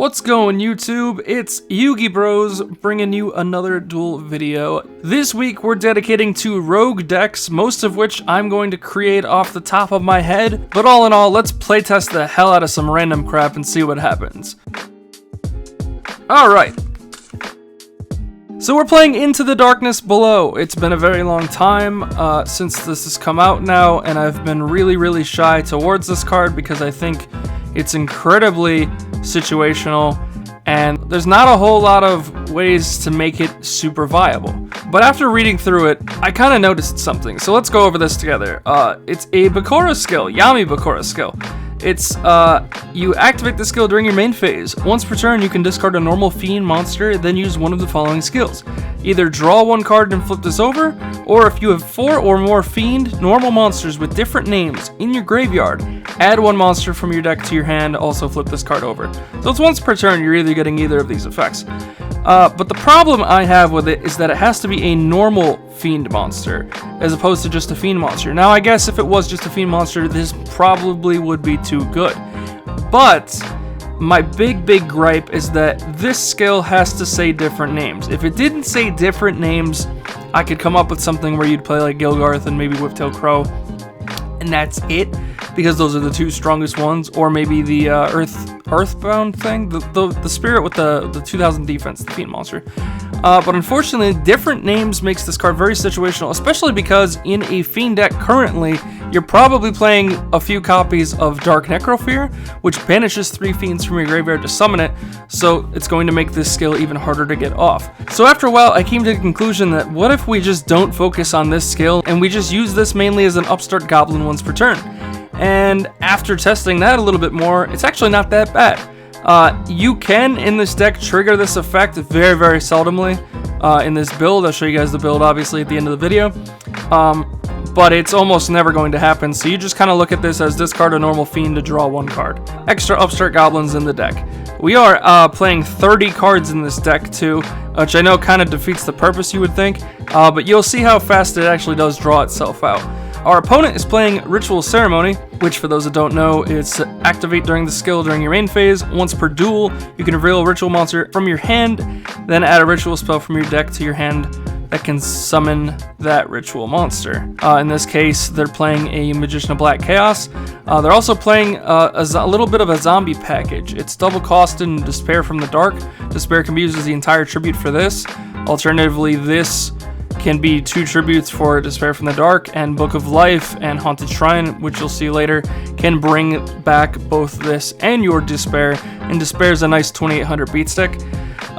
What's going YouTube? It's Yugi Bros bringing you another Duel video. This week we're dedicating to rogue decks, most of which I'm going to create off the top of my head. But all in all, let's playtest the hell out of some random crap and see what happens. Alright. So we're playing Into the Darkness Below. It's been a very long time since this has come out now, and I've been really shy towards this card because I think it's incredibly situational, and there's not a whole lot of ways to make it super viable. But after reading through it, I kind of noticed something, so let's go over this together. It's a Bakura skill, Yami Bakura skill. It's, you activate the skill during your main phase. Once per turn, you can discard a normal Fiend monster, then use one of the following skills. Either draw one card and flip this over, or if you have 4 or more Fiend normal monsters with different names in your graveyard, add one monster from your deck to your hand, also flip this card over. So it's once per turn, you're either getting either of these effects. But the problem I have with it is that it has to be a normal Fiend monster, as opposed to just a Fiend monster. Now, I guess if it was just a Fiend monster, this probably would be too good. But my big gripe is that this skill has to say different names. If it didn't say different names, I could come up with something where you'd play like Gilgarth and maybe Whiptail Crow, and that's it, because those are the two strongest ones. Or maybe the Earthbound thing, the spirit with the 2000 defense, the Fiend monster. But unfortunately, different names makes this card very situational, especially because in a Fiend deck currently, you're probably playing a few copies of Dark Necrofear, which banishes 3 Fiends from your graveyard to summon it, so it's going to make this skill even harder to get off. So after a while, I came to the conclusion that what if we just don't focus on this skill, and we just use this mainly as an upstart goblin once per turn? And after testing that a little bit more, it's actually not that bad. You can, in this deck, trigger this effect very seldomly in this build. I'll show you guys the build, obviously, at the end of the video. But it's almost never going to happen, so you just kind of look at this as discard a normal Fiend to draw 1 card. Extra upstart goblins in the deck. We are playing 30 cards in this deck, too, which I know kind of defeats the purpose, you would think, but you'll see how fast it actually does draw itself out. Our opponent is playing Ritual Ceremony, which, for those that don't know, is activate during the skill during your main phase. Once per duel, you can reveal a ritual monster from your hand, then add a ritual spell from your deck to your hand that can summon that ritual monster. In this case, they're playing a Magician of Black Chaos. They're also playing a little bit of a zombie package. It's double costed and Despair from the Dark. Despair can be used as the entire tribute for this. Alternatively, this can be 2 tributes for Despair from the Dark, and Book of Life and Haunted Shrine, which you'll see later, can bring back both this and your Despair, and Despair is a nice 2800 beat stick.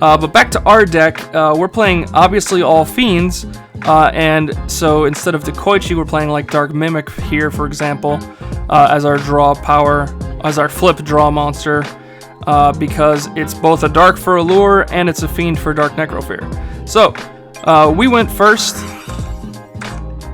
But back to our deck, we're playing obviously all Fiends, and so instead of Decoichi, we're playing like Dark Mimic here, for example, as our draw power, as our flip draw monster, because it's both a Dark for Allure and it's a Fiend for Dark Necrofear. So, we went first.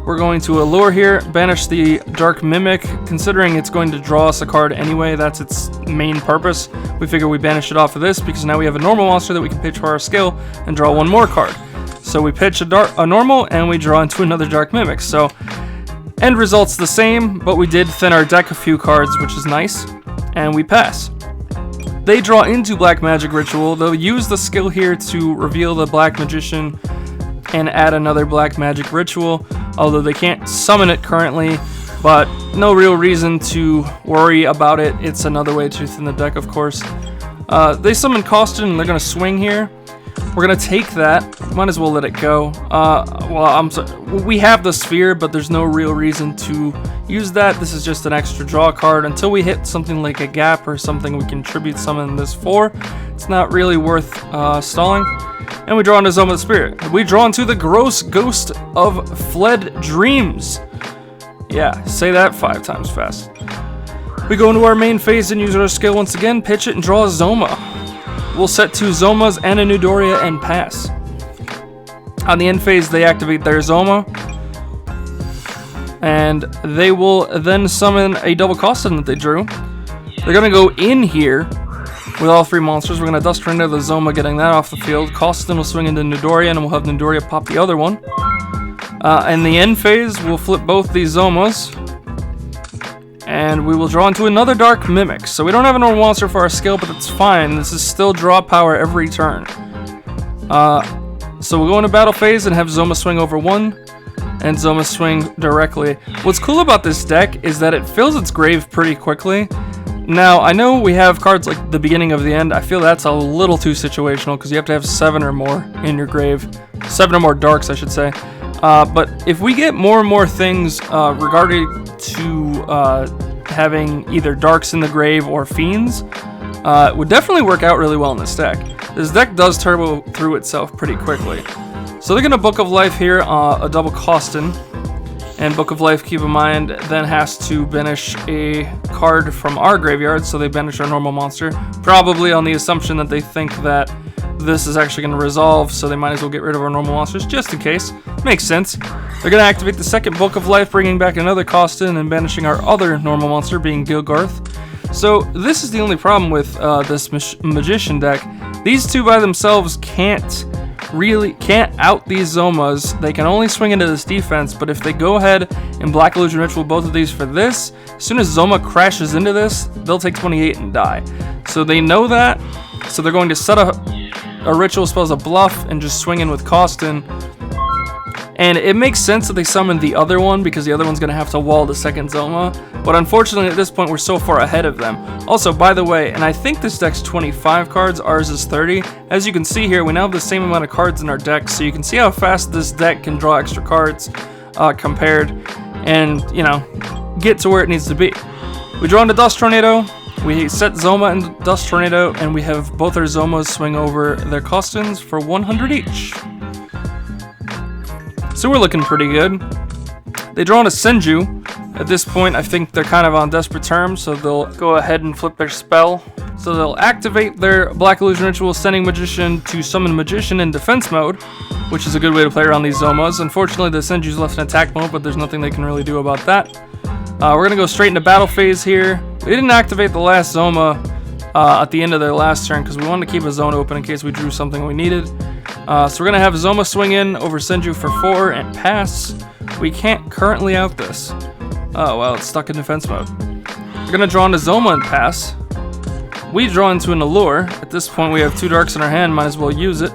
We're going to Allure here, banish the Dark Mimic. Considering it's going to draw us a card anyway, that's its main purpose. We figure we banish it off of this because now we have a normal monster that we can pitch for our skill and draw 1 more card. So we pitch a normal and we draw into another Dark Mimic. So end result's the same, but we did thin our deck a few cards, which is nice, and we pass. They draw into Black Magic Ritual. They'll use the skill here to reveal the Black Magician and add another Black Magic Ritual, although they can't summon it currently, but no real reason to worry about it. It's another way to thin the deck, of course. They summon Costin and they're going to swing here. We're going to take that. Might as well let it go. We have the Sphere, but there's no real reason to use that. This is just an extra draw card. Until we hit something like a gap or something we can tribute summon this for, it's not really worth stalling. And we draw into Zoma the Spirit. We draw into the Gross Ghost of Fled Dreams. Yeah, say that 5 times fast. We go into our main phase and use our skill once again, pitch it and draw a Zoma. We'll set 2 Zomas and a Nudoria and pass. On the end phase, they activate their Zoma, and they will then summon a double Costin that they drew. They're going to go in here with all 3 monsters. We're going to Dust Render the Zoma, getting that off the field. Costin will swing into Nudoria, and we'll have Nudoria pop the other one. In the end phase, we'll flip both these Zomas, And we will draw into another Dark Mimic. So we don't have a normal monster for our skill, but that's fine. This is still draw power every turn. So we'll go into battle phase and have Zoma swing over 1, and Zoma swing directly. What's cool about this deck is that it fills its grave pretty quickly. Now, I know we have cards like the beginning of the end. I feel that's a little too situational because you have to have 7 or more in your grave. 7 or more darks, I should say. But if we get more and more things regarding to having either darks in the grave or fiends, it would definitely work out really well in this deck. This deck does turbo through itself pretty quickly. So they're going to Book of Life here, a double Costin. And Book of Life, keep in mind, then has to banish a card from our graveyard, so they banish our normal monster. Probably on the assumption that they think that this is actually going to resolve, so they might as well get rid of our normal monsters, just in case. Makes sense. They're going to activate the second Book of Life, bringing back another Costin and banishing our other normal monster, being Gilgarth. So this is the only problem with this Magician deck. These two by themselves can't out these Zomas. They can only swing into this defense, but if they go ahead and Black Illusion Ritual both of these for this, as soon as Zoma crashes into this, they'll take 28 and die. So they know that, so they're going to set a ritual spell as a bluff and just swing in with Costin. And it makes sense that they summon the other one because the other one's going to have to wall the second Zoma. But unfortunately at this point we're so far ahead of them. Also, by the way, and I think this deck's 25 cards, ours is 30. As you can see here, we now have the same amount of cards in our deck, so you can see how fast this deck can draw extra cards compared and, you know, get to where it needs to be. We draw into Dust Tornado, we set Zoma into Dust Tornado, and we have both our Zomas swing over their Costins for 100 each. So we're looking pretty good. They draw into Senju. At this point, I think they're kind of on desperate terms, so they'll go ahead and flip their spell. So they'll activate their Black Illusion Ritual, sending Magician to summon Magician in defense mode, which is a good way to play around these Zomas. Unfortunately, the Senju's left in attack mode, but there's nothing they can really do about that. We're going to go straight into battle phase here. We didn't activate the last Zoma at the end of their last turn because we wanted to keep a zone open in case we drew something we needed. So we're going to have Zoma swing in over Senju for 4 and pass. We can't currently out this. Oh, well, it's stuck in defense mode. We're going to draw into Zoma and pass. We draw into an Allure. At this point, we have 2 darks in our hand, might as well use it.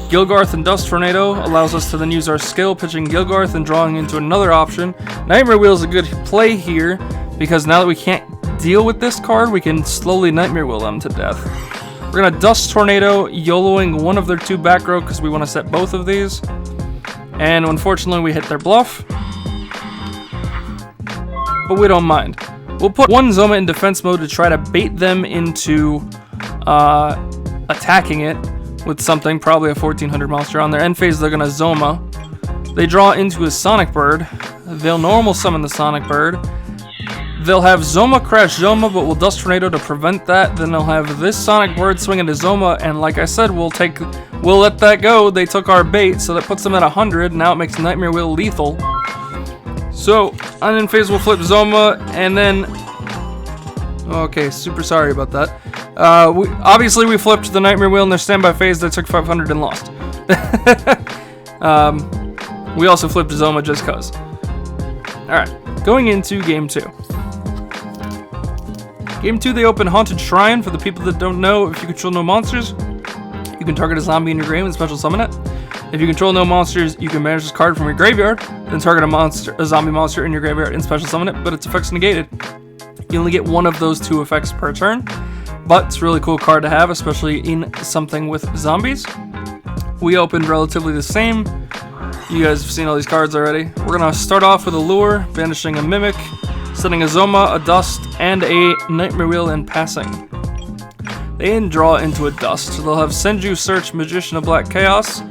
Gilgarth and Dust Tornado allows us to then use our skill, pitching Gilgarth and drawing into another option. Nightmare Wheel is a good play here, because now that we can't deal with this card, we can slowly Nightmare Wheel them to death. We're going to Dust Tornado, YOLOing one of their 2 back row, because we want to set both of these. And unfortunately, we hit their bluff. But we don't mind. We'll put one Zoma in defense mode to try to bait them into attacking it with something, probably a 1400 monster. On their end phase, they're going to Zoma. They draw into a Sonic Bird. They'll normal summon the Sonic Bird. They'll have Zoma crash Zoma, but we'll Dust Tornado to prevent that. Then they'll have this Sonic Bird swing into Zoma, and like I said, we'll let that go. They took our bait, so that puts them at 100. Now it makes Nightmare Wheel lethal. So, on end phase, we'll flip Zoma, and then... Okay, super sorry about that. Obviously, we flipped the Nightmare Wheel in their standby phase. They took 500 and lost. We also flipped Zoma just cause. Alright, going into Game 2. Game 2, they open Haunted Shrine. For the people that don't know, if you control no monsters, you can target a zombie in your grave and special summon it. If you control no monsters, you can banish this card from your graveyard, then target a zombie monster in your graveyard and special summon it, but its effect's negated. You only get one of those 2 effects per turn, but it's a really cool card to have, especially in something with zombies. We opened relatively the same. You guys have seen all these cards already. We're going to start off with a Lure, banishing a Mimic, setting a Zoma, a Dust, and a Nightmare Wheel and passing. They then draw into a Dust. They'll have Senju search Magician of Black Chaos.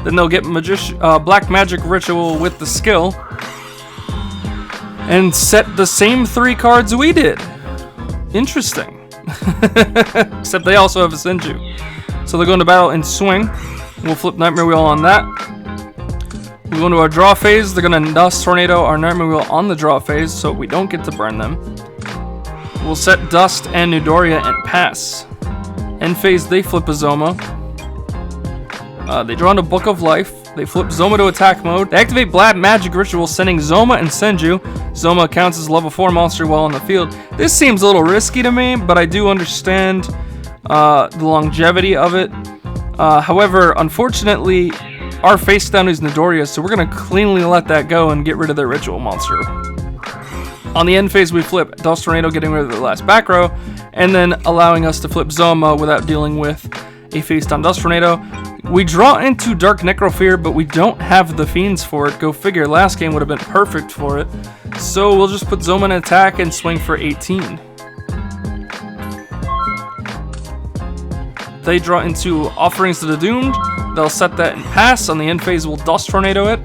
Then they'll get Black Magic Ritual with the skill. And set the same 3 cards we did. Interesting. Except they also have a Senju. So they'll go into battle and swing. We'll flip Nightmare Wheel on that. We go into our draw phase. They're going to Dust Tornado our Nightmare Wheel on the draw phase, so we don't get to burn them. We'll set Dust and Nudoria and pass. End phase, they flip a Zoma. They draw into Book of Life. They flip Zoma to attack mode. They activate Black Magic Ritual, sending Zoma and Senju Zoma counts as level 4 monster while on the field. This seems a little risky to me, but I do understand the longevity of it. However, unfortunately, our face down is Nidoriya, so we're going to cleanly let that go and get rid of their ritual monster. On the end phase, we flip Dust Tornado, getting rid of the last back row, and then allowing us to flip Zoma without dealing with a face down Dust Tornado. We draw into Dark Necrofear, but we don't have the Fiends for it. Go figure, last game would have been perfect for it. So we'll just put Zoma in attack and swing for 18. They draw into Offerings to the Doomed. They'll set that in pass. On the end phase, we'll Dust Tornado it.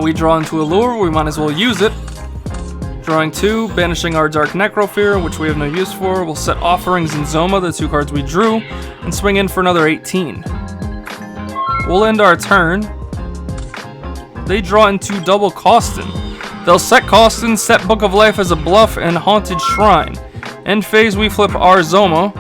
We draw into a lure, we might as well use it. Drawing 2, banishing our Dark Necrofear, which we have no use for. We'll set Offerings and Zoma, the 2 cards we drew, and swing in for another 18. We'll end our turn. They draw into double Costin. They'll set Costin, set Book of Life as a bluff, and Haunted Shrine. End phase, we flip our Zoma,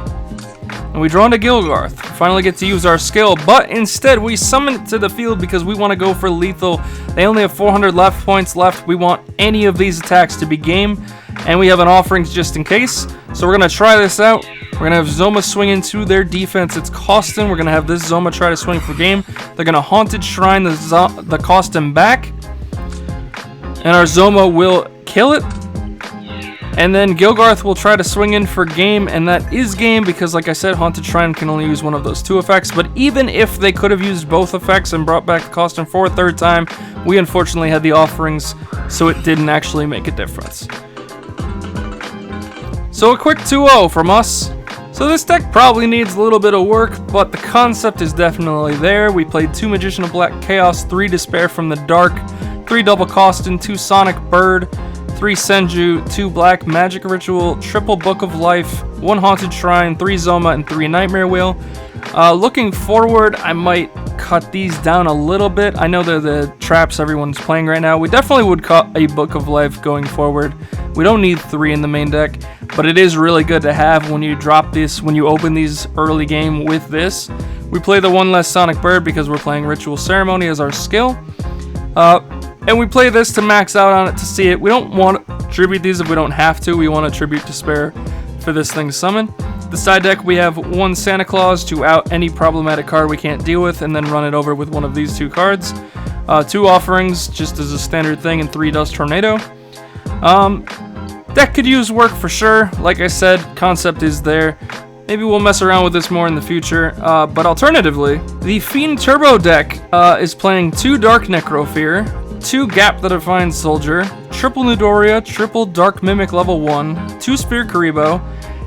and we draw into Gilgarth. Finally get to use our skill, but instead we summon it to the field because we want to go for lethal. They only have 400 left points left. We want any of these attacks to be game, and we have an Offerings just in case. So we're going to try this out. We're going to have Zoma swing into their defense. It's Costin. We're going to have this Zoma try to swing for game. They're going to Haunted Shrine the Costin back, and our Zoma will kill it. And then Gilgarth will try to swing in for game, and that is game because, like I said, Haunted Shrine can only use one of those 2 effects. But even if they could have used both effects and brought back the Costin for a 3rd time, we unfortunately had the Offerings, so it didn't actually make a difference. So a quick 2-0 from us. So this deck probably needs a little bit of work, but the concept is definitely there. We played 2 Magician of Black Chaos, 3 Despair from the Dark, 3 Double Costin, 2 Sonic Bird, 3 Senju, 2 Black Magic Ritual, triple Book of Life, 1 Haunted Shrine, 3 Zoma, and 3 Nightmare Wheel. Looking forward, I might cut these down a little bit. I know they're the traps everyone's playing right now. We definitely would cut a Book of Life going forward. We don't need 3 in the main deck, but it is really good to have when you drop this, when you open these early game with this. We play the 1 less Sonic Bird because we're playing Ritual Ceremony as our skill. And we play this to max out on it to see it. We don't want to tribute these if we don't have to. We want to tribute Despair for this thing to summon. The side deck, we have 1 Santa Claus to out any problematic card we can't deal with, and then run it over with one of these 2 cards. 2 Offerings, just as a standard thing, and 3 Dust Tornado. Deck could use work for sure. Like I said, concept is there. Maybe we'll mess around with this more in the future, but alternatively, the Fiend Turbo deck is playing 2 Dark Necrofear, 2 Gap the Defiant Soldier, triple Nidoriya, triple Dark Mimic level 1, 2 Spear Karibo,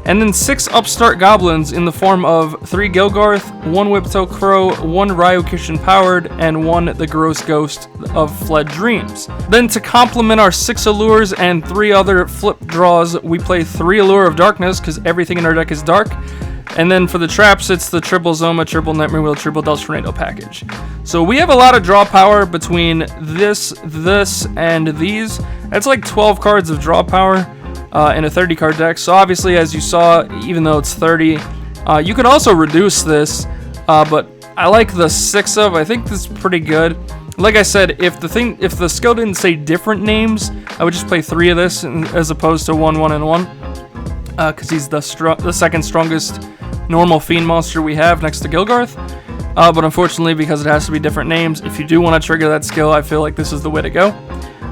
and then 6 Upstart Goblins in the form of 3 Gilgarth, 1 Whiptail Crow, 1 Ryukishin Powered, and 1 The Gross Ghost of Fled Dreams. Then to complement our 6 Allures and 3 other flip draws, we play 3 Allure of Darkness because everything in our deck is dark. And then for the traps, it's the triple Zoma, triple Nightmare Wheel, triple Dust Tornado package. So we have a lot of draw power between this, and these. That's like 12 cards of draw power in a 30 card deck. So obviously, as you saw, even though it's 30, you could also reduce this, but I like the 6 of. I think this is pretty good. Like I said, if the skill didn't say different names, I would just play 3 of this as opposed to 1, 1, and 1, because he's the second strongest normal Fiend monster we have next to Gilgarth. But unfortunately, because it has to be different names, if you do want to trigger that skill, I feel like this is the way to go.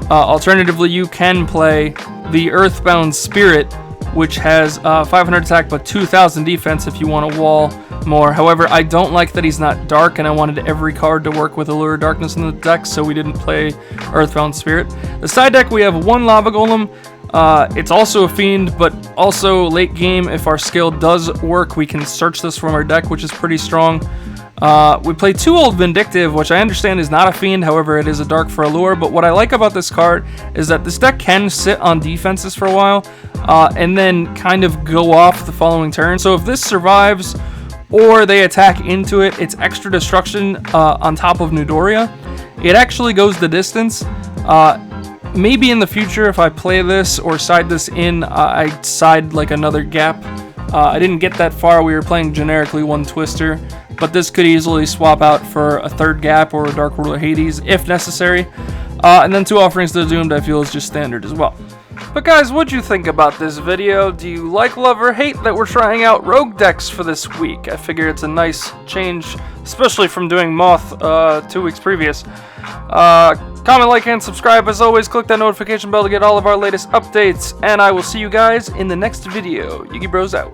Alternatively, you can play the Earthbound Spirit, which has 500 attack but 2,000 defense if you want to wall more. However, I don't like that he's not dark, and I wanted every card to work with Allure of Darkness in the deck, so we didn't play Earthbound Spirit. The side deck, we have 1 Lava Golem. It's also a Fiend, but also late game, if our skill does work, we can search this from our deck, which is pretty strong. We play 2 Old Vindictive, which I understand is not a Fiend, however it is a dark for Allure, but what I like about this card is that this deck can sit on defenses for a while, and then kind of go off the following turn. So if this survives, or they attack into it, it's extra destruction on top of Nidoriya. It actually goes the distance. Maybe in the future, if I play this or side this in, I side like another Gap. I didn't get that far. We were playing generically 1 Twister, but this could easily swap out for a 3rd Gap or a Dark Ruler Hades if necessary. And then 2 Offerings to the Doomed I feel is just standard as well. But guys, what'd you think about this video? Do you like, love, or hate that we're trying out rogue decks for this week? I figure it's a nice change, especially from doing Moth 2 weeks previous. Comment, like, and subscribe. As always, click that notification bell to get all of our latest updates, and I will see you guys in the next video. Yugi Bros out.